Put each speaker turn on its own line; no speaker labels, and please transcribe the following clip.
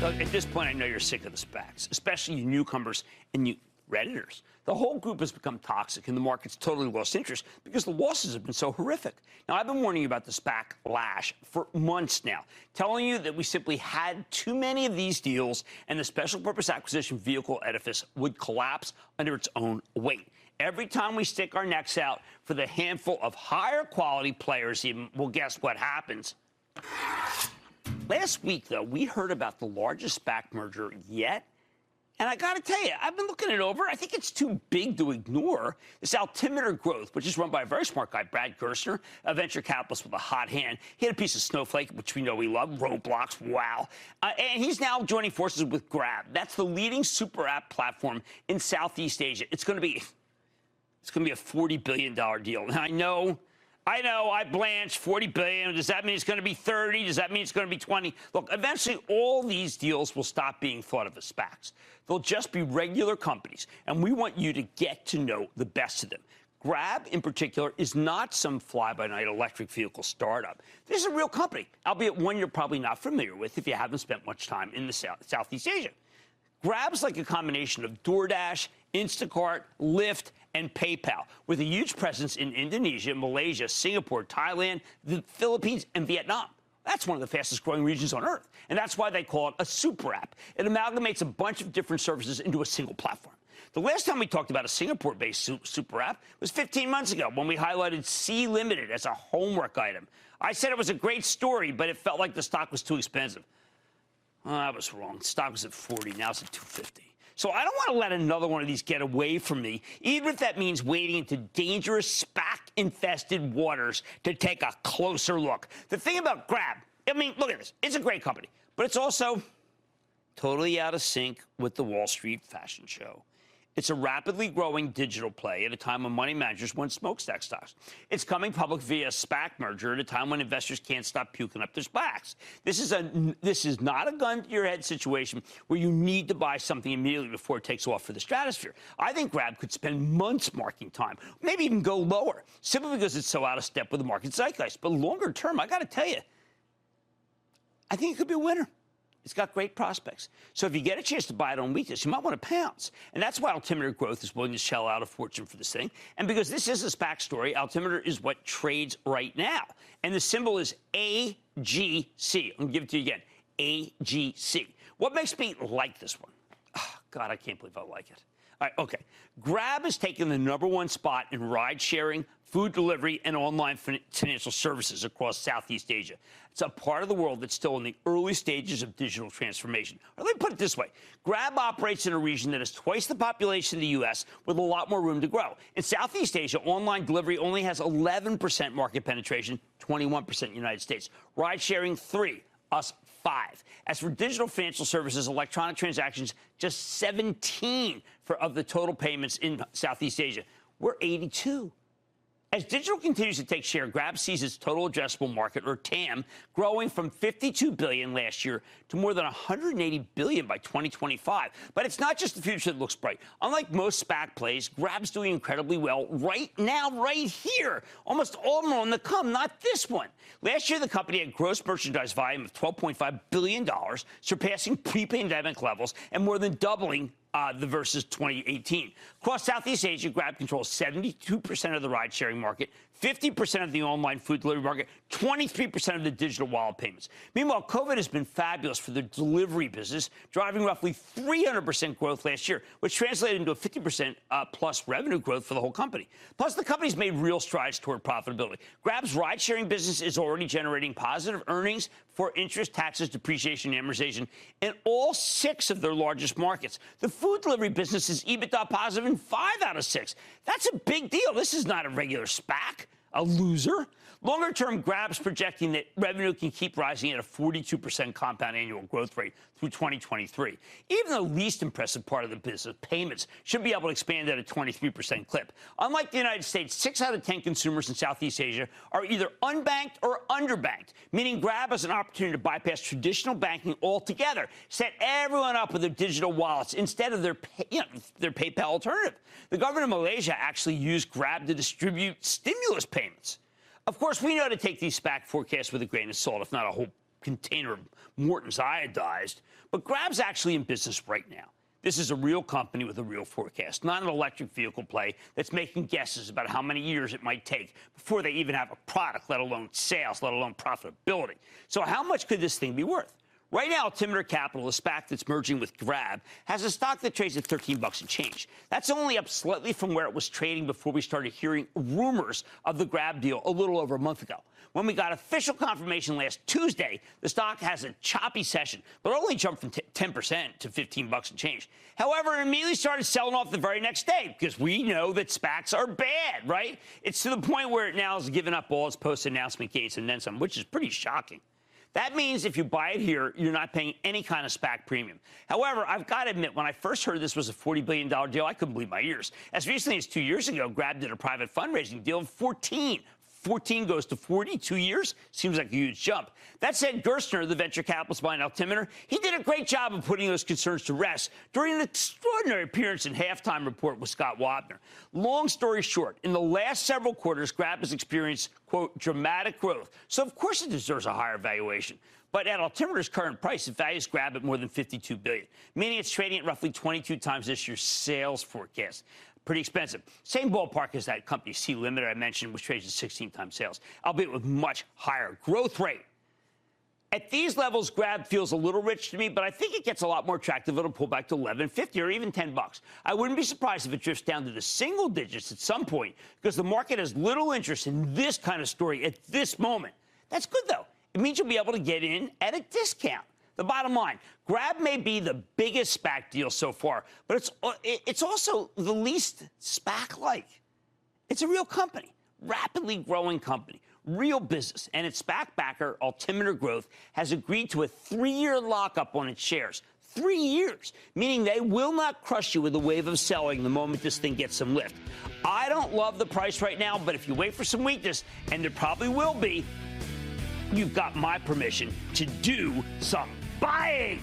Look, at this point, I know you're sick of the SPACs, especially you newcomers and you Redditors. The whole group has become toxic, and the market's totally lost interest because the losses have been so horrific. Now, I've been warning you about the SPAC lash for months now, telling you that we simply had too many of these deals, and the special purpose acquisition vehicle edifice would collapse under its own weight. Every time we stick our necks out for the handful of higher quality players, even, well, guess what happens? Last week, though, we heard about the largest SPAC merger yet. And I got to tell you, I've been looking it over. I think it's too big to ignore. This Altimeter Growth, which is run by a very smart guy, Brad Gerstner, a venture capitalist with a hot hand. He had a piece of Snowflake, which we know we love, Roblox, wow. And he's now joining forces with Grab. That's the leading super app platform in Southeast Asia. It's going to be a $40 billion deal. Now, I blanched. 40 billion. Does that mean it's going to be 30? Does that mean it's going to be 20? Look, eventually all these deals will stop being thought of as SPACs. They'll just be regular companies, and we want you to get to know the best of them. Grab, in particular, is not some fly-by-night electric vehicle startup. This is a real company, albeit one you're probably not familiar with if you haven't spent much time in the Southeast Asia. Grab's like a combination of DoorDash, Instacart, Lyft, and PayPal, with a huge presence in Indonesia, Malaysia, Singapore, Thailand, the Philippines, and Vietnam. That's one of the fastest growing regions on Earth, and that's why they call it a super app. It amalgamates a bunch of different services into a single platform. The last time we talked about a Singapore-based super app was 15 months ago when we highlighted C Limited as a homework item. I said it was a great story, but it felt like the stock was too expensive. Oh, I was wrong. The stock was at 40. Now it's at 250. So I don't want to let another one of these get away from me, even if that means wading into dangerous SPAC-infested waters to take a closer look. The thing about Grab, I mean, look at this. It's a great company, but it's also totally out of sync with the Wall Street fashion show. It's a rapidly growing digital play at a time when money managers want smokestack stocks. It's coming public via SPAC merger at a time when investors can't stop puking up their SPACs. This is not a gun-to-your-head situation where you need to buy something immediately before it takes off for the stratosphere. I think Grab could spend months marking time, maybe even go lower, simply because it's so out of step with the market zeitgeist. But longer term, I got to tell you, I think it could be a winner. It's got great prospects. So if you get a chance to buy it on weakness, you might want to pounce. And that's why Altimeter Growth is willing to shell out a fortune for this thing. And because this is a SPAC story, Altimeter is what trades right now. And the symbol is AGC. I'm going to give it to you again. AGC. What makes me like this one? Oh, God, I can't believe I like it. All right, okay. Grab has taken the #1 spot in ride-sharing, food delivery, and online financial services across Southeast Asia. It's a part of the world that's still in the early stages of digital transformation. Or let me put it this way. Grab operates in a region that is twice the population of the U.S. with a lot more room to grow. In Southeast Asia, online delivery only has 11% market penetration, 21% in the United States. Ride-sharing, 3%. Us, 5. As for digital financial services, electronic transactions, just 17 of the total payments in Southeast Asia. We're 82. As digital continues to take share, Grab sees its total addressable market, or TAM, growing from $52 billion last year to more than $180 billion by 2025. But it's not just the future that looks bright. Unlike most SPAC plays, Grab's doing incredibly well right now, right here. Almost all of them are on the come, not this one. Last year, the company had gross merchandise volume of $12.5 billion, surpassing pre-pandemic levels and more than doubling the versus 2018. Across Southeast Asia, Grab controls 72% of the ride-sharing market, 50% of the online food delivery market, 23% of the digital wallet payments. Meanwhile, COVID has been fabulous for the delivery business, driving roughly 300% growth last year, which translated into a 50% plus revenue growth for the whole company. Plus, the company's made real strides toward profitability. Grab's ride-sharing business is already generating positive earnings for interest, taxes, depreciation, and amortization in all 6 of their largest markets. The food delivery business is EBITDA positive in 5 out of 6. That's a big deal. This is not a regular SPAC. A loser. Longer term, Grab's projecting that revenue can keep rising at a 42% compound annual growth rate through 2023. Even the least impressive part of the business, payments, should be able to expand at a 23% clip. Unlike the United States, 6 out of 10 consumers in Southeast Asia are either unbanked or underbanked, meaning Grab has an opportunity to bypass traditional banking altogether, set everyone up with their digital wallets instead of their PayPal alternative. The government of Malaysia actually used Grab to distribute stimulus payments. Of course, we know to take these SPAC forecasts with a grain of salt, if not a whole container of Morton's iodized. But Grab's actually in business right now. This is a real company with a real forecast, not an electric vehicle play that's making guesses about how many years it might take before they even have a product, let alone sales, let alone profitability. So how much could this thing be worth? Right now, Altimeter Capital, a SPAC that's merging with Grab, has a stock that trades at $13 and change. That's only up slightly from where it was trading before we started hearing rumors of the Grab deal a little over a month ago. When we got official confirmation last Tuesday, the stock has a choppy session, but only jumped from 10% to $15 and change. However, it immediately started selling off the very next day because we know that SPACs are bad, right? It's to the point where it now has given up all its post-announcement gains and then some, which is pretty shocking. That means if you buy it here, you're not paying any kind of SPAC premium. However, I've got to admit, when I first heard this was a $40 billion deal, I couldn't believe my ears. As recently as 2 years ago, Grab did a private fundraising deal of 14 goes to 40, 2 years. Seems like a huge jump. That said, Gerstner, the venture capitalist behind Altimeter, he did a great job of putting those concerns to rest during an extraordinary appearance in Halftime Report with Scott Wapner. Long story short, in the last several quarters, Grab has experienced, quote, dramatic growth. So, of course, it deserves a higher valuation. But at Altimeter's current price, it values Grab at more than $52 billion, meaning it's trading at roughly 22 times this year's sales forecast. Pretty expensive. Same ballpark as that company, C Limited, I mentioned, which trades at 16 times sales, albeit with much higher growth rate. At these levels, Grab feels a little rich to me, but I think it gets a lot more attractive. It'll pull back to $11.50 or even $10. I wouldn't be surprised if it drifts down to the single digits at some point because the market has little interest in this kind of story at this moment. That's good, though. It means you'll be able to get in at a discount. The bottom line, Grab may be the biggest SPAC deal so far, but it's also the least SPAC-like. It's a real company, rapidly growing company, real business, and its SPAC backer, Altimeter Growth, has agreed to a 3-year lockup on its shares. 3 years, meaning they will not crush you with a wave of selling the moment this thing gets some lift. I don't love the price right now, but if you wait for some weakness, and there probably will be, you've got my permission to do some buying.